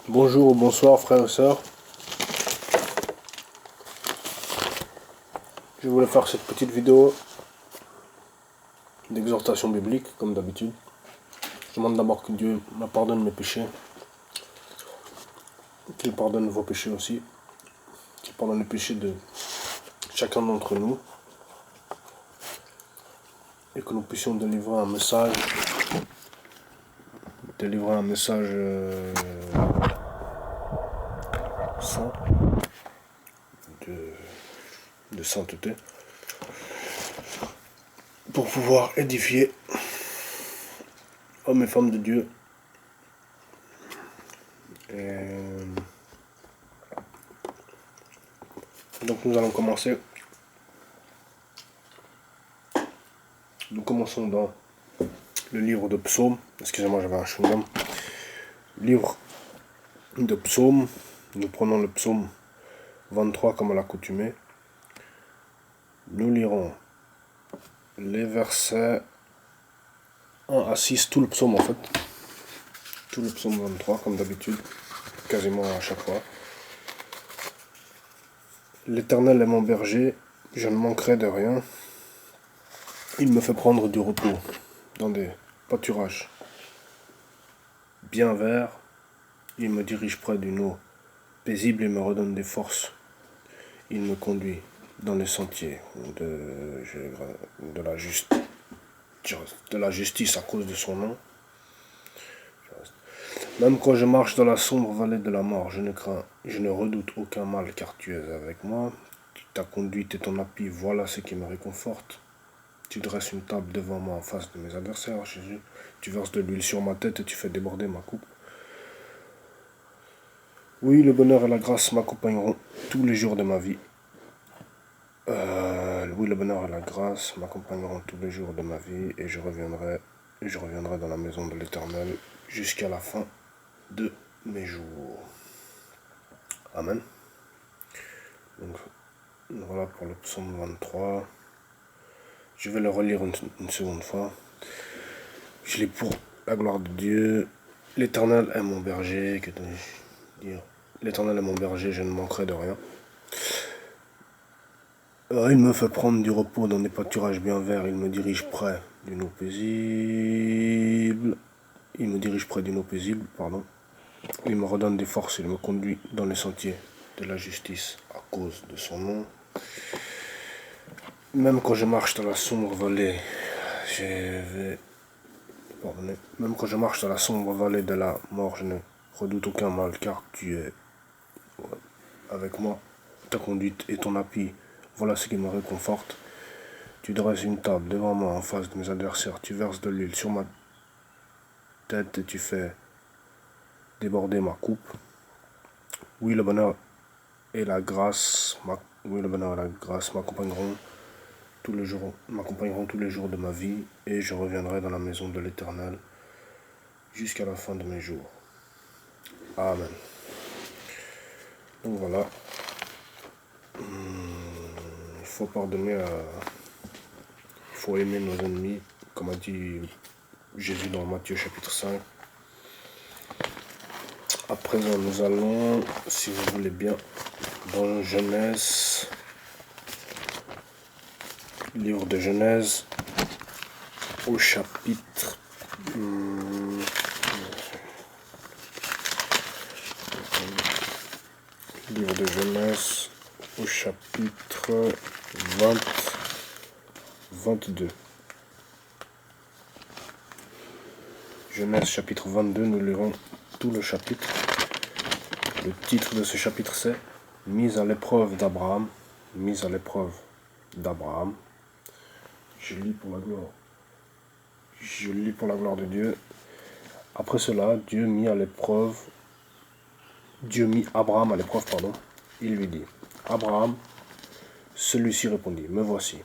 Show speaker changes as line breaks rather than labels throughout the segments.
Bonjour ou bonsoir frères et sœurs. Je voulais faire cette petite vidéo d'exhortation biblique comme d'habitude. Je demande d'abord que Dieu me pardonne mes péchés, qu'il pardonne vos péchés aussi, qu'il pardonne les péchés de chacun d'entre nous et que nous puissions délivrer un message saint de sainteté pour pouvoir édifier hommes et femmes de Dieu. Et donc nous allons commencer. Nous commençons dans le livre de Psaumes. Excusez-moi, j'avais un chewing-gum. Livre de Psaumes. Nous prenons le psaume 23 comme à l'accoutumée. Nous lirons les versets 1 à 6, tout le psaume en fait. Tout le psaume 23 comme d'habitude, quasiment à chaque fois. L'Éternel est mon berger, je ne manquerai de rien. Il me fait prendre du repos dans des pâturages bien verts. Il me dirige près d'une eau paisible et me redonne des forces. Il me conduit dans les sentiers de la justice à cause de son nom. Même quand je marche dans la sombre vallée de la mort, je ne redoute aucun mal, car tu es avec moi. Ta conduite et ton appui, voilà ce qui me réconforte. Tu dresses une table devant moi en face de mes adversaires, Jésus. Tu verses de l'huile sur ma tête et tu fais déborder ma coupe. Oui, le bonheur et la grâce m'accompagneront tous les jours de ma vie. Oui, le bonheur et la grâce m'accompagneront tous les jours de ma vie et je reviendrai dans la maison de l'Éternel jusqu'à la fin de mes jours. Amen. Donc, voilà pour le psaume 23. Je vais le relire une seconde fois. Je lis pour la gloire de Dieu. L'Éternel est mon berger. Que dois-je dire? L'Éternel est mon berger, je ne manquerai de rien. Il me fait prendre du repos dans des pâturages bien verts. Il me dirige près d'une eau paisible. Il me redonne des forces. Il me conduit dans les sentiers de la justice à cause de son nom. Même quand je marche dans la sombre vallée, Même quand je marche dans la sombre vallée de la mort, je ne redoute aucun mal, car tu es avec moi. Ta conduite et ton appui, voilà ce qui me réconforte. Tu dresses une table devant moi en face de mes adversaires. Tu verses de l'huile sur ma tête et tu fais déborder ma coupe. Oui, le bonheur et la grâce m'accompagneront tous les jours de ma vie, et je reviendrai dans la maison de l'Éternel jusqu'à la fin de mes jours. Amen. Donc voilà. Il faut pardonner, il faut aimer nos ennemis, comme a dit Jésus dans Matthieu chapitre 5. À présent, nous allons, si vous voulez bien, dans Genèse, livre de Genèse, au chapitre livre de Genèse, au chapitre 22. Genèse chapitre 22, nous lirons tout le chapitre. Le titre de ce chapitre c'est « Mise à l'épreuve d'Abraham ». Mise à l'épreuve d'Abraham. Je lis pour la gloire de Dieu. Après cela, Dieu mit Abraham à l'épreuve, Il lui dit, Abraham, celui-ci répondit, me voici.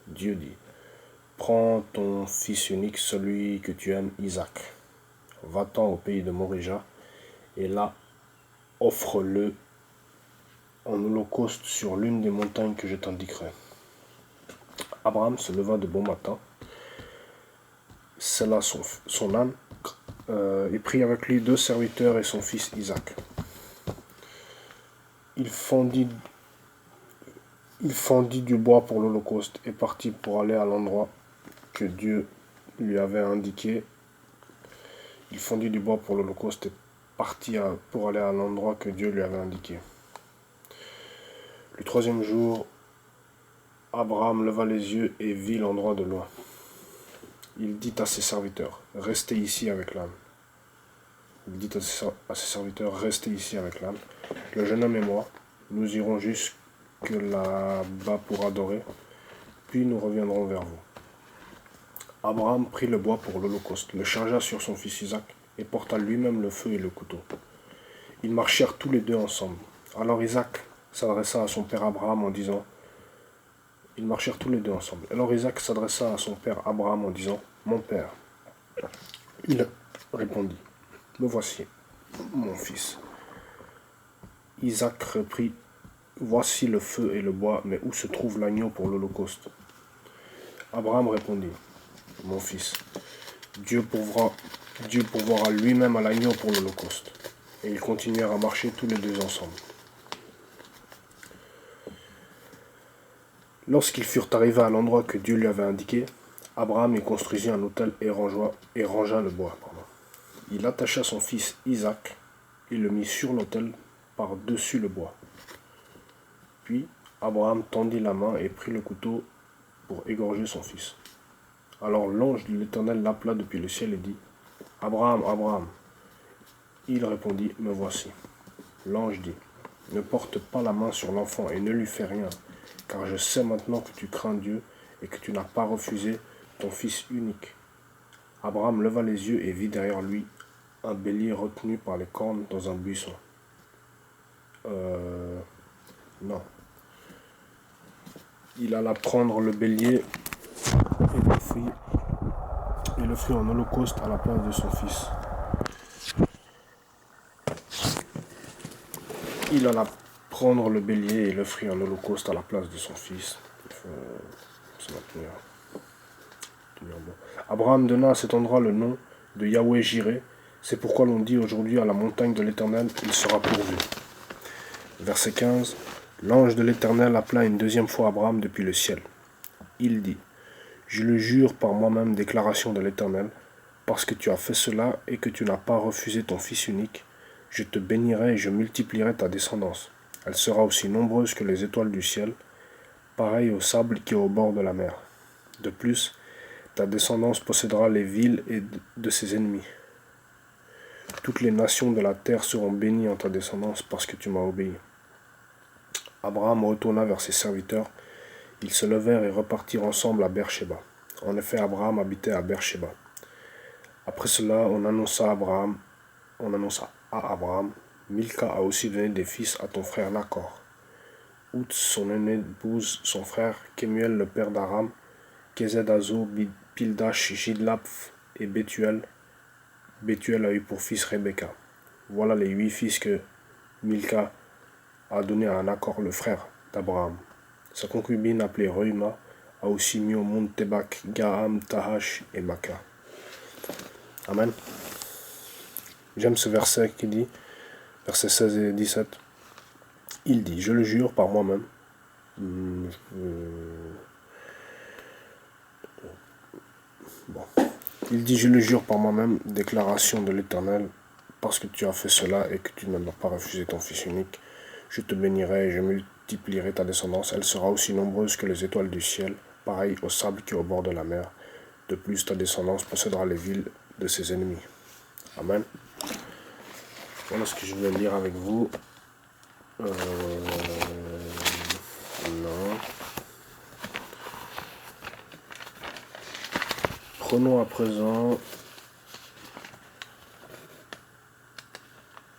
Dieu dit, prends ton fils unique, celui que tu aimes, Isaac. Va-t'en au pays de Morija, et là, offre-le en holocauste sur l'une des montagnes que je t'indiquerai. Abraham se leva de bon matin, sella son âne, il prit avec lui 2 serviteurs et son fils Isaac. Il fendit du bois pour l'Holocauste et partit pour aller à l'endroit que Dieu lui avait indiqué. Il fendit du bois pour l'Holocauste et partit pour aller à l'endroit que Dieu lui avait indiqué. Le 3e jour, Abraham leva les yeux et vit l'endroit de loin. Il dit à ses serviteurs, restez ici avec l'âne. Il dit à ses serviteurs, restez ici avec l'âne. Le jeune homme et moi, nous irons jusque là-bas pour adorer, puis nous reviendrons vers vous. Abraham prit le bois pour l'Holocauste, le chargea sur son fils Isaac, et porta lui-même le feu et le couteau. Ils marchèrent tous les deux ensemble. Alors Isaac s'adressa à son père Abraham en disant, Ils marchèrent tous les deux ensemble. Alors Isaac s'adressa à son père Abraham en disant, Mon père. Il répondit, Me voici, mon fils. Isaac reprit, Voici le feu et le bois, mais où se trouve l'agneau pour l'Holocauste? Abraham répondit, Mon fils, Dieu pourvoira lui-même à l'agneau pour l'Holocauste. Et ils continuèrent à marcher tous les deux ensemble. Lorsqu'ils furent arrivés à l'endroit que Dieu lui avait indiqué, Abraham y construisit un autel et rangea le bois. Il attacha son fils Isaac et le mit sur l'autel par-dessus le bois. Puis Abraham tendit la main et prit le couteau pour égorger son fils. Alors l'ange de l'Éternel l'appela depuis le ciel et dit, Abraham, Abraham. Il répondit, Me voici. L'ange dit, Ne porte pas la main sur l'enfant et ne lui fais rien, car je sais maintenant que tu crains Dieu et que tu n'as pas refusé ton fils unique. Abraham leva les yeux et vit derrière lui un bélier retenu par les cornes dans un buisson. Non. Il alla prendre le bélier et le fit en holocauste à la place de son fils. Il alla prendre le bélier et l'offrit en holocauste à la place de son fils. Ça va tenir bon. Abraham donna à cet endroit le nom de Yahweh Jireh. C'est pourquoi l'on dit aujourd'hui à la montagne de l'Éternel, il sera pourvu. Verset 15. L'ange de l'Éternel appela une deuxième fois Abraham depuis le ciel. Il dit, Je le jure par moi-même, déclaration de l'Éternel, parce que tu as fait cela et que tu n'as pas refusé ton fils unique, je te bénirai et je multiplierai ta descendance. Elle sera aussi nombreuse que les étoiles du ciel, pareille au sable qui est au bord de la mer. De plus, ta descendance possédera les villes de ses ennemis. Toutes les nations de la terre seront bénies en ta descendance parce que tu m'as obéi. Abraham retourna vers ses serviteurs. Ils se levèrent et repartirent ensemble à Beersheba. En effet, Abraham habitait à Beersheba. Après cela, on annonça à Abraham, Milca a aussi donné des fils à ton frère Nacor. Outre son aînée épouse, son frère, Kemuel le père d'Aram, Kézed Azo, Pildash, Jidlaph et Bethuel. Bethuel a eu pour fils Rebecca. Voilà les 8 fils que Milca a donné à Nacor, le frère d'Abraham. Sa concubine appelée Reuma a aussi mis au monde Tébak, Gaham, Tahash et Maka. Amen. J'aime ce verset qui dit, versets 16 et 17, il dit, je le jure par moi-même, il dit, je le jure par moi-même, déclaration de l'Éternel, parce que tu as fait cela et que tu ne m'as pas refusé ton fils unique, je te bénirai et je multiplierai ta descendance, elle sera aussi nombreuse que les étoiles du ciel, pareil au sable qui est au bord de la mer. De plus, ta descendance possédera les villes de ses ennemis. Amen. Voilà ce que je vais lire avec vous. Non. Prenons à présent.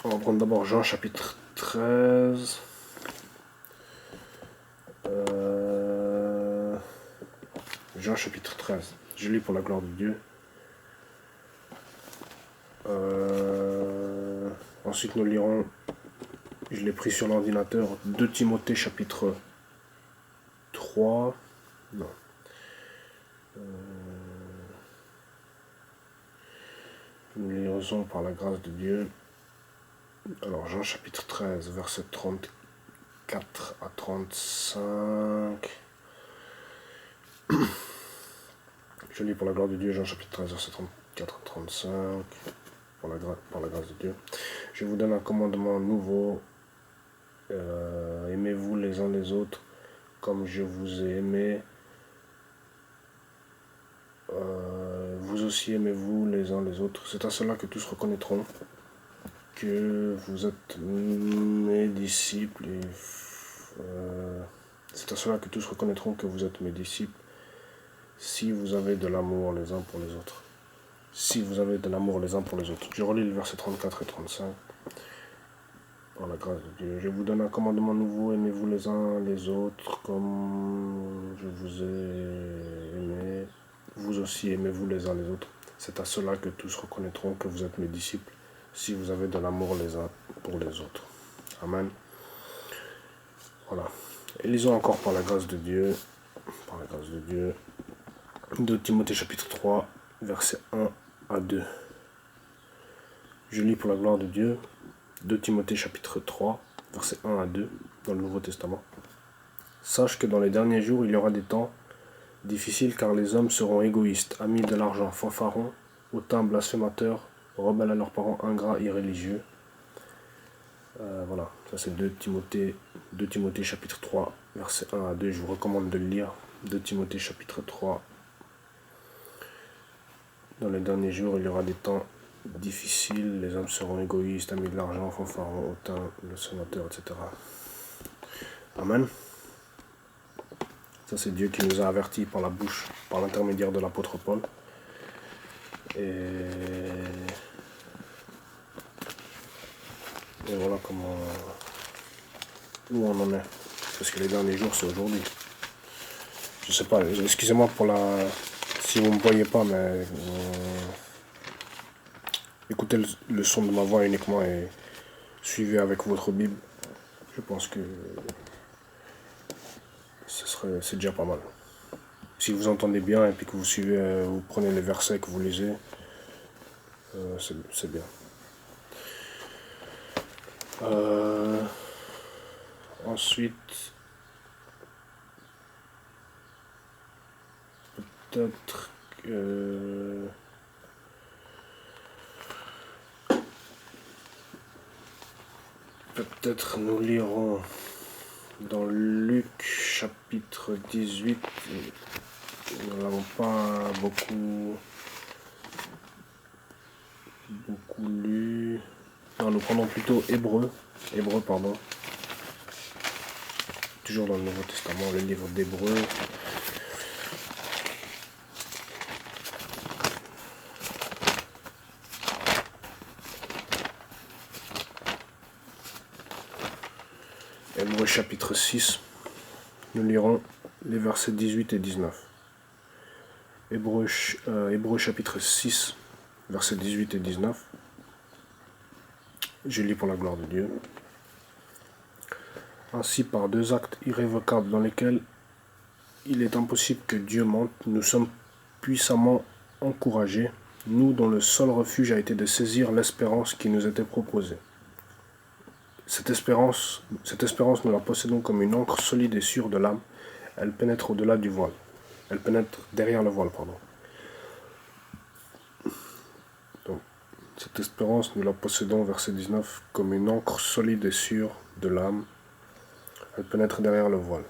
On va prendre d'abord Jean chapitre 13. Jean chapitre 13. Je lis pour la gloire de Dieu. Ensuite nous lirons, je l'ai pris sur l'ordinateur, 2 Timothée chapitre 3. Non. Nous lisons par la grâce de Dieu. Alors Jean chapitre 13, verset 34 à 35. Je lis pour la gloire de Dieu, Jean chapitre 13, verset 34 à 35. Par la grâce de Dieu. Je vous donne un commandement nouveau. Aimez-vous les uns les autres comme je vous ai aimé. Vous aussi aimez-vous les uns les autres. C'est à cela que tous reconnaîtront que vous êtes mes disciples. C'est à cela que tous reconnaîtront que vous êtes mes disciples si vous avez de l'amour les uns pour les autres. Si vous avez de l'amour les uns pour les autres. Je relis le verset 34 et 35. Par la grâce de Dieu. Je vous donne un commandement nouveau. Aimez-vous les uns les autres comme je vous ai aimé. Vous aussi aimez-vous les uns les autres. C'est à cela que tous reconnaîtront que vous êtes mes disciples si vous avez de l'amour les uns pour les autres. Amen. Voilà. Et lisons encore par la grâce de Dieu. Par la grâce de Dieu. 2 Timothée chapitre 3, versets 1 à 2. Je lis pour la gloire de Dieu. 2 Timothée chapitre 3, versets 1 à 2 dans le Nouveau Testament. Sache que dans les derniers jours, il y aura des temps difficiles car les hommes seront égoïstes, amis de l'argent, fanfarons, hautains, blasphémateurs, rebelles à leurs parents, ingrats, irréligieux. Voilà, ça c'est 2 Timothée chapitre 3, versets 1 à 2. Je vous recommande de le lire. 2 Timothée chapitre 3. Dans les derniers jours, il y aura des temps difficiles, les hommes seront égoïstes, amis de l'argent, fanfarons, hautains, blasphémateurs, etc. Amen. Ça c'est Dieu qui nous a avertis par la bouche, par l'intermédiaire de l'apôtre Paul. Et voilà comment où on en est. Parce que les derniers jours c'est aujourd'hui. Je sais pas, excusez-moi pour la. Si vous ne me voyez pas, mais écoutez le son de ma voix uniquement et suivez avec votre Bible. Je pense que c'est déjà pas mal. Si vous entendez bien et puis que vous suivez, vous prenez les versets que vous lisez, c'est bien. Ensuite, peut-être que nous lirons dans Luc chapitre 18. Nous n'avons pas beaucoup lu. Non, nous prenons plutôt Hébreu, pardon. Toujours dans le Nouveau Testament, le livre d'Hébreu. Hébreu chapitre 6, nous lirons les versets 18 et 19. Hébreu chapitre 6, versets 18 et 19. Je lis pour la gloire de Dieu. Ainsi, par 2 actes irrévocables dans lesquels il est impossible que Dieu mente, nous sommes puissamment encouragés, nous dont le seul refuge a été de saisir l'espérance qui nous était proposée. Cette espérance, nous la possédons comme une encre solide et sûre de l'âme. Elle pénètre au-delà du voile. Elle pénètre derrière le voile, pardon. Donc, cette espérance, nous la possédons, verset 19, comme une encre solide et sûre de l'âme. Elle pénètre derrière le voile.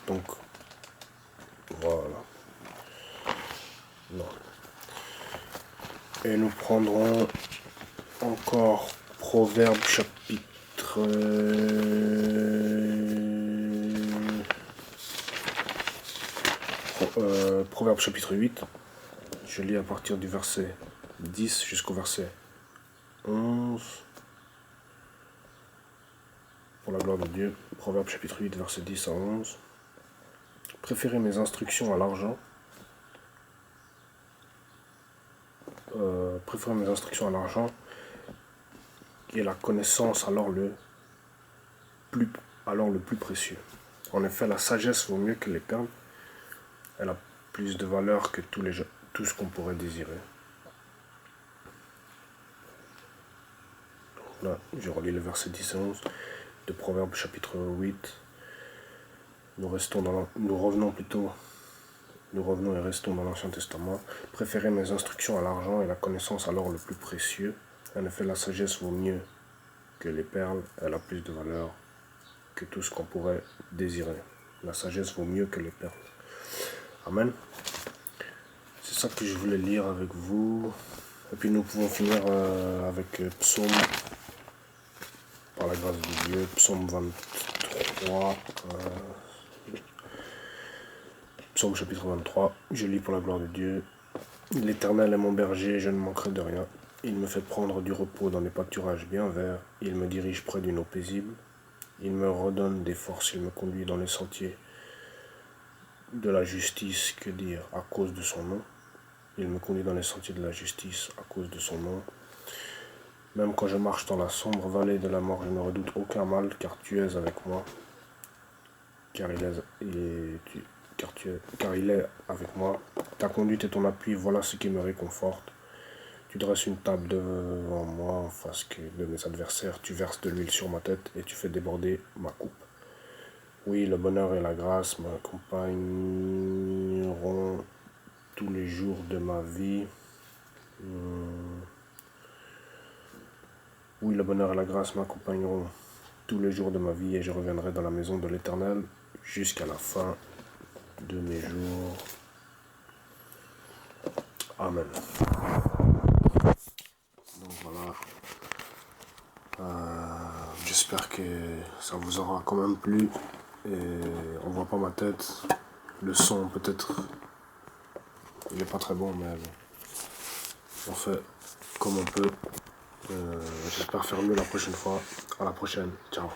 Donc, voilà. Non. Et nous prendrons encore Proverbe chapitre Proverbe chapitre 8. Je lis à partir du verset 10 jusqu'au verset 11. Pour la gloire de Dieu. Proverbe chapitre 8, verset 10 à 11. Préférez mes instructions à l'argent. Préférez mes instructions à l'argent. Et la connaissance alors le plus précieux. En effet, la sagesse vaut mieux que les perles. Elle a plus de valeur que tout ce qu'on pourrait désirer. Là, je relis le verset 10 et 11 de Proverbes chapitre 8. Nous revenons et restons dans l'Ancien Testament. Préférez mes instructions à l'argent et la connaissance à l'or le plus précieux. En effet, la sagesse vaut mieux que les perles, elle a plus de valeur que tout ce qu'on pourrait désirer. La sagesse vaut mieux que les perles. Amen. C'est ça que je voulais lire avec vous. Et puis nous pouvons finir avec Psaume, par la grâce de Dieu, Psaume 23. Psaume chapitre 23. Je lis pour la gloire de Dieu. L'Éternel est mon berger, je ne manquerai de rien. Il me fait prendre du repos dans des pâturages bien verts. Il me dirige près d'une eau paisible. Il me redonne des forces, il me conduit dans les sentiers de la justice, que dire, à cause de son nom. Il me conduit dans les sentiers de la justice à cause de son nom. Même quand je marche dans la sombre vallée de la mort, je ne redoute aucun mal, car tu es avec moi. Car il est avec moi. Ta conduite et ton appui, voilà ce qui me réconforte. Tu dresses une table devant moi en face de mes adversaires. Tu verses de l'huile sur ma tête et tu fais déborder ma coupe. Oui, le bonheur et la grâce m'accompagneront tous les jours de ma vie. Oui, le bonheur et la grâce m'accompagneront tous les jours de ma vie et je reviendrai dans la maison de l'Éternel jusqu'à la fin de mes jours. Amen. Donc voilà. J'espère que ça vous aura quand même plu. Et on voit pas ma tête. Le son peut-être il n'est pas très bon, mais on fait comme on peut. J'espère faire mieux la prochaine fois. À la prochaine. Ciao.